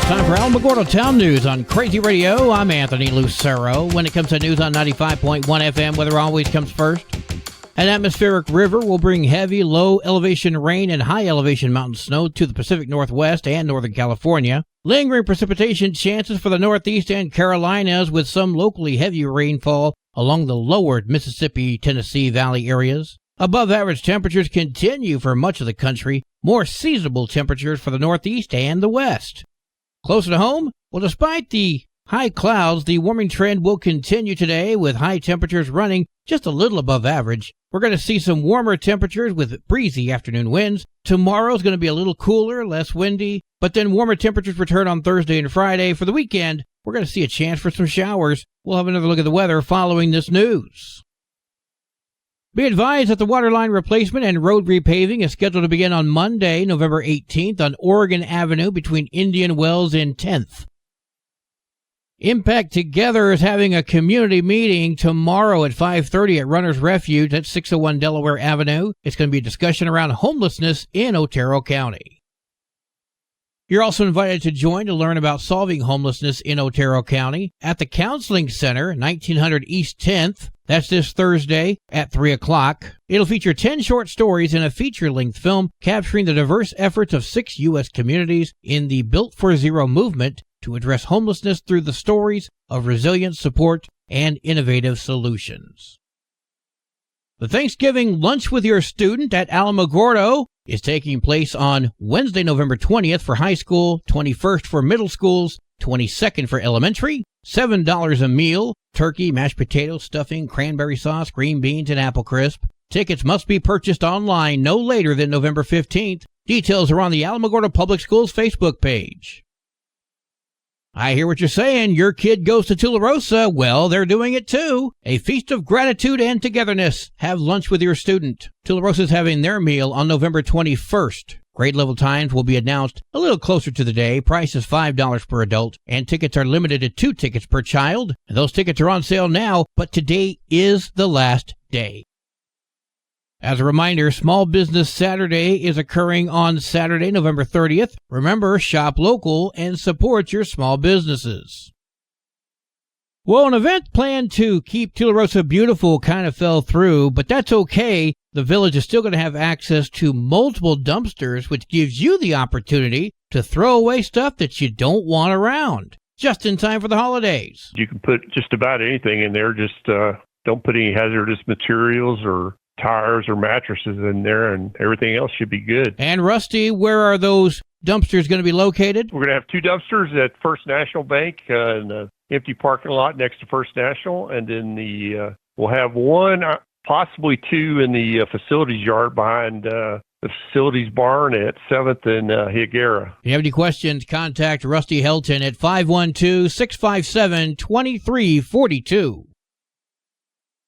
Time for Alamogordo Town News on Crazy Radio. I'm Anthony Lucero. When it comes to news on 95.1 FM, weather always comes first. An atmospheric river will bring heavy, low-elevation rain and high-elevation mountain snow to the Pacific Northwest and Northern California. Lingering precipitation chances for the Northeast and Carolinas, with some locally heavy rainfall along the lower Mississippi-Tennessee Valley areas. Above-average temperatures continue for much of the country. More seasonable temperatures for the Northeast and the West. Closer to home, well, despite the high clouds, the warming trend will continue today, with high temperatures running just a little above average. We're going to see some warmer temperatures with breezy afternoon winds. Tomorrow's going to be a little cooler, less windy, but then warmer temperatures return on Thursday and Friday. For the weekend, we're going to see a chance for some showers. We'll have another look at the weather following this news. Be advised that the waterline replacement and road repaving is scheduled to begin on Monday, November 18th on Oregon Avenue between Indian Wells and 10th. Impact Together is having a community meeting tomorrow at 5:30 at Runner's Refuge at 601 Delaware Avenue. It's going to be a discussion around homelessness in Otero County. You're also invited to join to learn about solving homelessness in Otero County at the Counseling Center, 1900 East 10th. That's this Thursday at 3 o'clock. It'll feature 10 short stories and a feature-length film capturing the diverse efforts of 6 U.S. communities in the Built for Zero movement to address homelessness through the stories of resilience, support, and innovative solutions. The Thanksgiving Lunch with Your Student at Alamogordo is taking place on Wednesday, November 20th for high school, 21st for middle schools, 22nd for elementary, $7 a meal, turkey, mashed potatoes, stuffing, cranberry sauce, green beans, and apple crisp. Tickets must be purchased online no later than November 15th. Details are on the Alamogordo Public Schools Facebook page. I hear what you're saying. Your kid goes to Tularosa. Well, they're doing it too. A feast of gratitude and togetherness. Have lunch with your student. Tularosa's having their meal on November 21st. Grade level times will be announced a little closer to the day. Price is $5 per adult, and tickets are limited to 2 tickets per child. And those tickets are on sale now, but today is the last day. As a reminder, Small Business Saturday is occurring on Saturday, November 30th. Remember, shop local and support your small businesses. Well, an event planned to keep Tularosa beautiful kind of fell through, but that's okay. The village is still going to have access to multiple dumpsters, which gives you the opportunity to throw away stuff that you don't want around, just in time for the holidays. You can put just about anything in there. Just don't put any hazardous materials or tires or mattresses in there, and everything else should be good. And Rusty, where are those dumpsters going to be located? We're going to have 2 dumpsters at First National Bank in the empty parking lot next to First National, and then we'll have 1, possibly 2 in the facilities yard behind the facilities barn at 7th and Higuera. If you have any questions, contact Rusty Helton at 512-657-2342.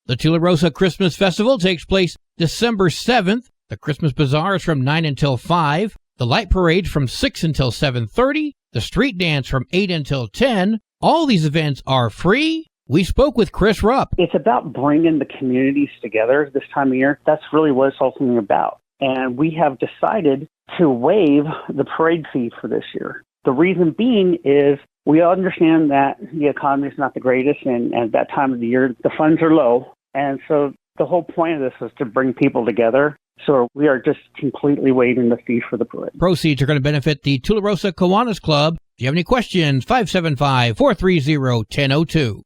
The Tularosa Christmas Festival takes place December 7th. The Christmas Bazaar is from 9 until 5. The Light Parade from 6 until 7:30. The Street Dance from 8 until 10. All these events are free. We spoke with Chris Rupp. It's about bringing the communities together this time of year. That's really what it's ultimately about. And we have decided to waive the parade fee for this year. The reason being is we understand that the economy is not the greatest, and at that time of the year, the funds are low. And so the whole point of this is to bring people together. So we are just completely waiving the fee for the parade. Proceeds are going to benefit the Tularosa Kiwanis Club. If you have any questions, 575-430-1002.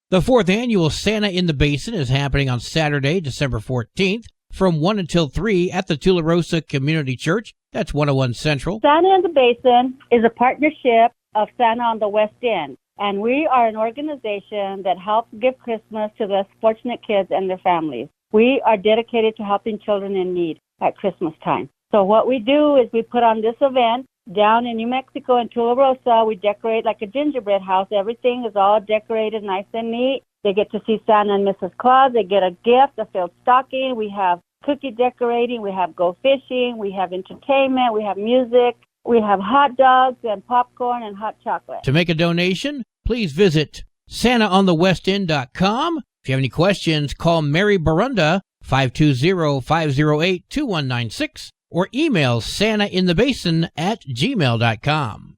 The 4th annual Santa in the Basin is happening on Saturday, December 14th, from 1 until 3 at the Tularosa Community Church. That's 101 Central. Santa in the Basin is a partnership of Santa on the West End. And we are an organization that helps give Christmas to the fortunate kids and their families. We are dedicated to helping children in need at Christmas time. So what we do is we put on this event down in New Mexico in Tularosa. We decorate like a gingerbread house. Everything is all decorated nice and neat. They get to see Santa and Mrs. Claus. They get a gift, a filled stocking. We have cookie decorating. We have go fishing. We have entertainment. We have music. We have hot dogs and popcorn and hot chocolate. To make a donation, please visit SantaOnTheWestEnd.com. If you have any questions, call Mary Barunda, 520-508-2196, or email santainthebasin@gmail.com.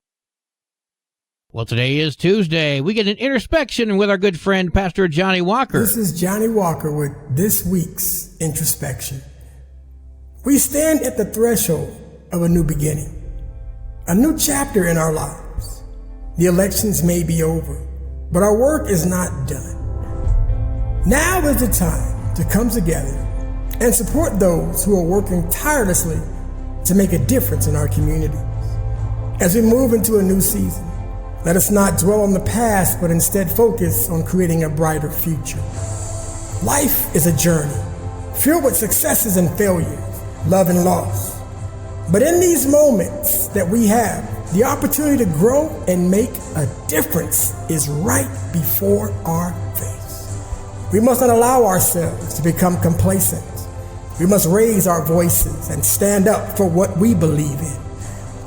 Well, today is Tuesday. We get an introspection with our good friend, Pastor Johnny Walker. This is Johnny Walker with this week's introspection. We stand at the threshold of a new beginning, a new chapter in our lives. The elections may be over, but our work is not done. Now is the time to come together and support those who are working tirelessly to make a difference in our communities. As we move into a new season, let us not dwell on the past, but instead focus on creating a brighter future. Life is a journey filled with successes and failures, love and loss. But in these moments that we have, the opportunity to grow and make a difference is right before our face. We must not allow ourselves to become complacent. We must raise our voices and stand up for what we believe in.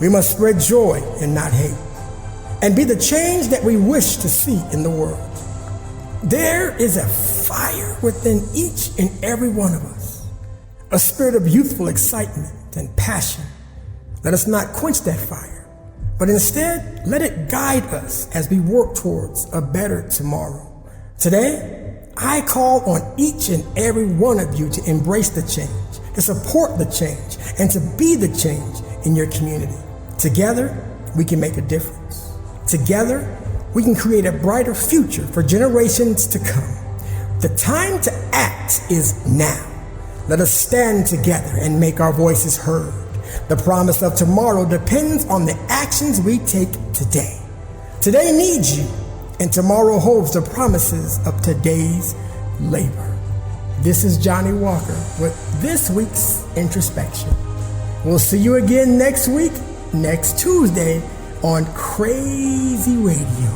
We must spread joy and not hate, and be the change that we wish to see in the world. There is a fire within each and every one of us, a spirit of youthful excitement and passion. Let us not quench that fire, but instead let it guide us as we work towards a better tomorrow. Today, I call on each and every one of you to embrace the change, to support the change, and to be the change in your community. Together, we can make a difference. Together, we can create a brighter future for generations to come. The time to act is now. Let us stand together and make our voices heard. The promise of tomorrow depends on the actions we take today. Today needs you, and tomorrow holds the promises of today's labor. This is Johnny Walker with this week's introspection. We'll see you again next week, next Tuesday on Crazy Radio.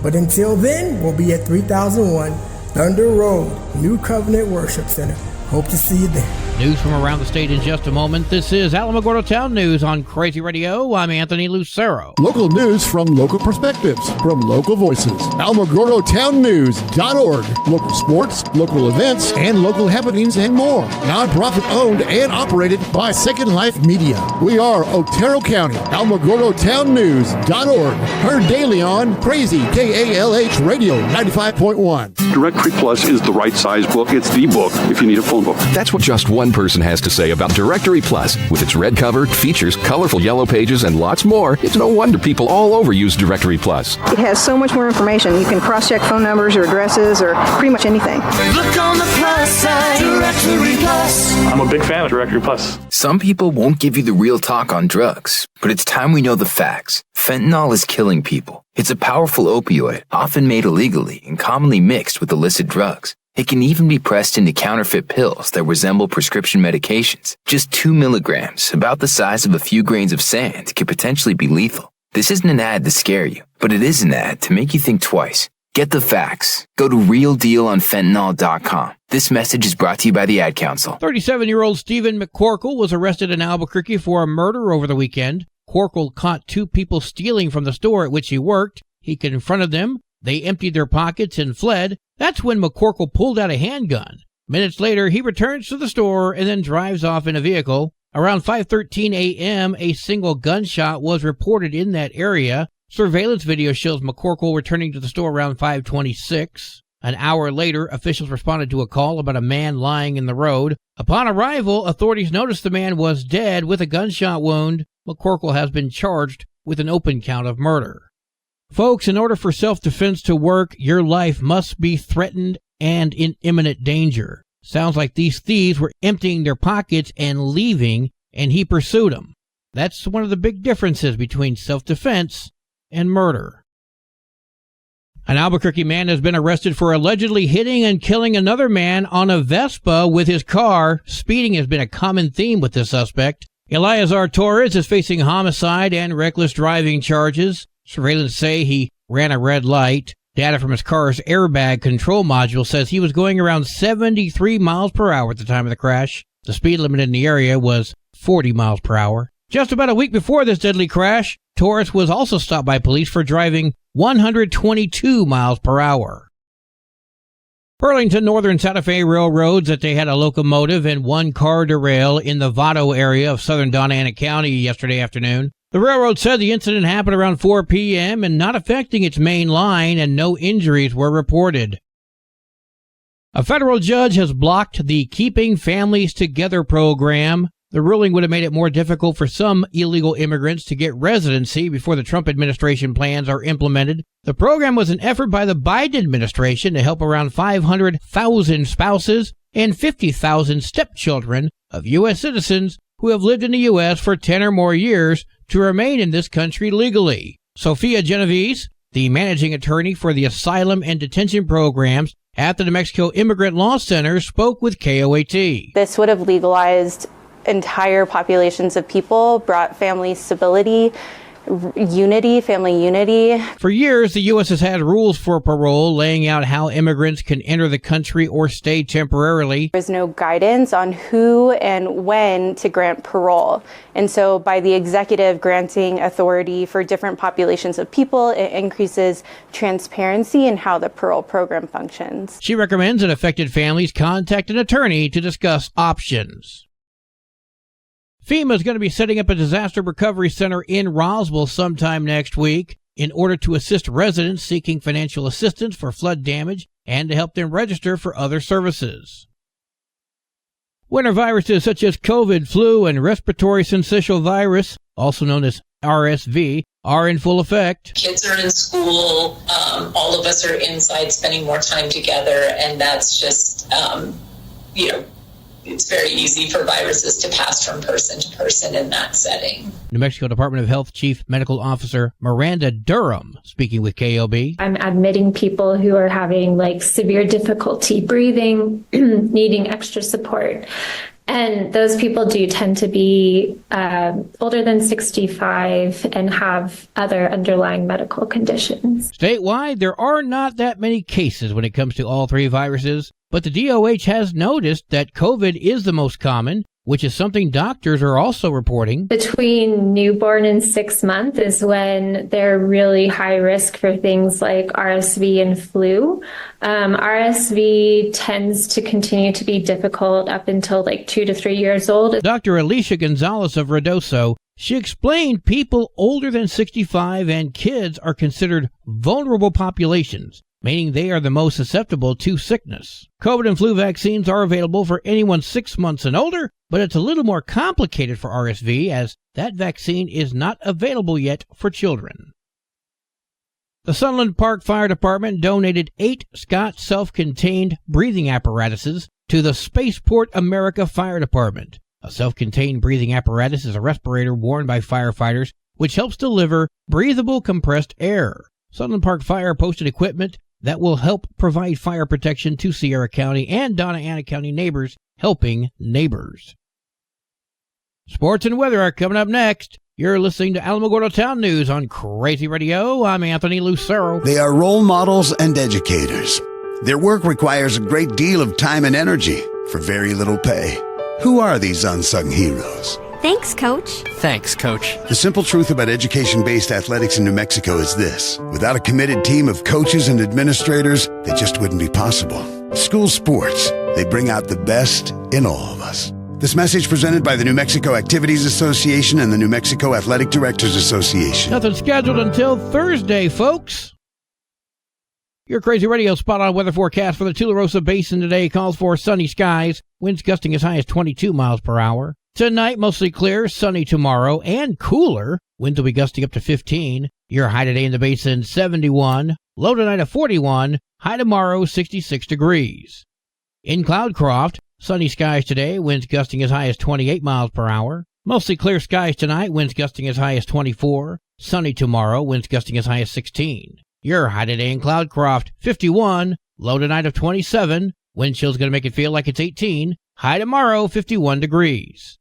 But until then, we'll be at 3001 Thunder Road, New Covenant Worship Center. Hope to see you there. News from around the state in just a moment. This is Alamogordo Town News on Crazy Radio. I'm Anthony Lucero. Local news from local perspectives, from local voices. AlamogordoTownNews.org. Local sports, local events, and local happenings and more. Nonprofit owned and operated by Second Life Media. We are Otero County. AlamogordoTownNews.org. Heard daily on Crazy KALH Radio 95.1. Directory Plus is the right size book. It's the book if you need a phone book. That's what just one person has to say about Directory Plus. With its red cover, features, colorful yellow pages, and lots more, it's no wonder people all over use Directory Plus. It has so much more information. You can cross-check phone numbers or addresses or pretty much anything. Look on the plus side, Directory Plus. I'm a big fan of Directory Plus. Some people won't give you the real talk on drugs, but it's time we know the facts. Fentanyl is killing people. It's a powerful opioid, often made illegally and commonly mixed with illicit drugs. It can even be pressed into counterfeit pills that resemble prescription medications. Just 2 milligrams, about the size of a few grains of sand, could potentially be lethal. This isn't an ad to scare you, but it is an ad to make you think twice. Get the facts. Go to realdealonfentanyl.com. This message is brought to you by the Ad Council. 37-year-old Stephen McCorkle was arrested in Albuquerque for a murder over the weekend. Corkle caught 2 people stealing from the store at which he worked. He confronted them. They emptied their pockets and fled. That's when McCorkle pulled out a handgun. Minutes later, he returns to the store and then drives off in a vehicle. Around 5:13 a.m., a single gunshot was reported in that area. Surveillance video shows McCorkle returning to the store around 5:26. An hour later, officials responded to a call about a man lying in the road. Upon arrival, authorities noticed the man was dead with a gunshot wound. McCorkle has been charged with an open count of murder. Folks, in order for self-defense to work, your life must be threatened and in imminent danger. Sounds like these thieves were emptying their pockets and leaving, and he pursued them. That's one of the big differences between self-defense and murder. An Albuquerque man has been arrested for allegedly hitting and killing another man on a Vespa with his car. Speeding has been a common theme with this suspect. Eleazar Torres is facing homicide and reckless driving charges. Surveillance say he ran a red light. Data from his car's airbag control module says he was going around 73 miles per hour at the time of the crash. The speed limit in the area was 40 miles per hour. Just about a week before this deadly crash, Torres was also stopped by police for driving 122 miles per hour. Burlington Northern Santa Fe Railroads that they had a locomotive and one car derail in the Vado area of southern Doña Ana County yesterday afternoon. The railroad said the incident happened around 4 p.m. and not affecting its main line, and no injuries were reported. A federal judge has blocked the Keeping Families Together program. The ruling would have made it more difficult for some illegal immigrants to get residency before the Trump administration plans are implemented. The program was an effort by the Biden administration to help around 500,000 spouses and 50,000 stepchildren of U.S. citizens who have lived in the U.S. for 10 or more years to remain in this country legally. Sophia Genovese, the managing attorney for the asylum and detention programs at the New Mexico Immigrant Law Center, spoke with KOAT. This would have legalized entire populations of people, brought family stability, family unity. For years, the U.S. has had rules for parole laying out how immigrants can enter the country or stay temporarily. There's no guidance on who and when to grant parole. And so by the executive granting authority for different populations of people, it increases transparency in how the parole program functions. She recommends that affected families contact an attorney to discuss options. FEMA is going to be setting up a disaster recovery center in Roswell sometime next week in order to assist residents seeking financial assistance for flood damage and to help them register for other services. Winter viruses such as COVID, flu, and respiratory syncytial virus, also known as RSV, are in full effect. Kids are in school. All of us are inside spending more time together, and that's just, it's very easy for viruses to pass from person to person in that setting. New Mexico Department of Health Chief Medical Officer Miranda Durham speaking with KOB. I'm admitting people who are having severe difficulty breathing, needing extra support. And those people do tend to be older than 65 and have other underlying medical conditions. Statewide, there are not that many cases when it comes to all three viruses, but the DOH has noticed that COVID is the most common, which is something doctors are also reporting. Between newborn and 6 months is when they're really high risk for things like RSV and flu. RSV tends to continue to be difficult up until 2 to 3 years old. Dr. Alicia Gonzalez of Redoso, she explained people older than 65 and kids are considered vulnerable populations, meaning they are the most susceptible to sickness. COVID and flu vaccines are available for anyone 6 months and older, but it's a little more complicated for RSV as that vaccine is not available yet for children. The Sunland Park Fire Department donated 8 Scott self-contained breathing apparatuses to the Spaceport America Fire Department. A self-contained breathing apparatus is a respirator worn by firefighters which helps deliver breathable compressed air. Sunland Park Fire posted equipment that will help provide fire protection to Sierra County and Donna Ana County neighbors, helping neighbors. Sports and weather are coming up next. You're listening to Alamogordo Town News on Crazy Radio. I'm Anthony Lucero. They are role models and educators. Their work requires a great deal of time and energy for very little pay. Who are these unsung heroes? Thanks, Coach. Thanks, Coach. The simple truth about education-based athletics in New Mexico is this. Without a committed team of coaches and administrators, they just wouldn't be possible. School sports, they bring out the best in all of us. This message presented by the New Mexico Activities Association and the New Mexico Athletic Directors Association. Nothing scheduled until Thursday, folks. Your Crazy Radio spot-on weather forecast for the Tularosa Basin today calls for sunny skies, winds gusting as high as 22 miles per hour. Tonight, mostly clear, sunny tomorrow, and cooler. Winds will be gusting up to 15. Your high today in the basin, 71. Low tonight of 41. High tomorrow, 66 degrees. In Cloudcroft, sunny skies today, winds gusting as high as 28 miles per hour. Mostly clear skies tonight, winds gusting as high as 24. Sunny tomorrow, winds gusting as high as 16. Your high today in Cloudcroft, 51. Low tonight of 27. Wind chill's going to make it feel like it's 18. High tomorrow, 51 degrees.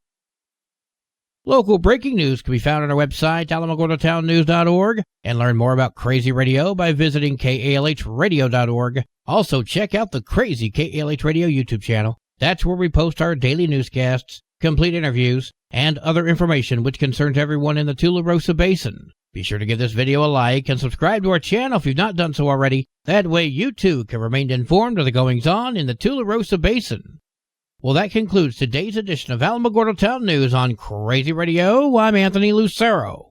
Local breaking news can be found on our website, alamogordotownnews.org, and learn more about Crazy Radio by visiting kalhradio.org. Also, check out the Crazy KALH Radio YouTube channel. That's where we post our daily newscasts, complete interviews, and other information which concerns everyone in the Tularosa Basin. Be sure to give this video a like and subscribe to our channel if you've not done so already. That way you too can remain informed of the goings-on in the Tularosa Basin. Well, that concludes today's edition of Alamogordo Town News on Crazy Radio. I'm Anthony Lucero.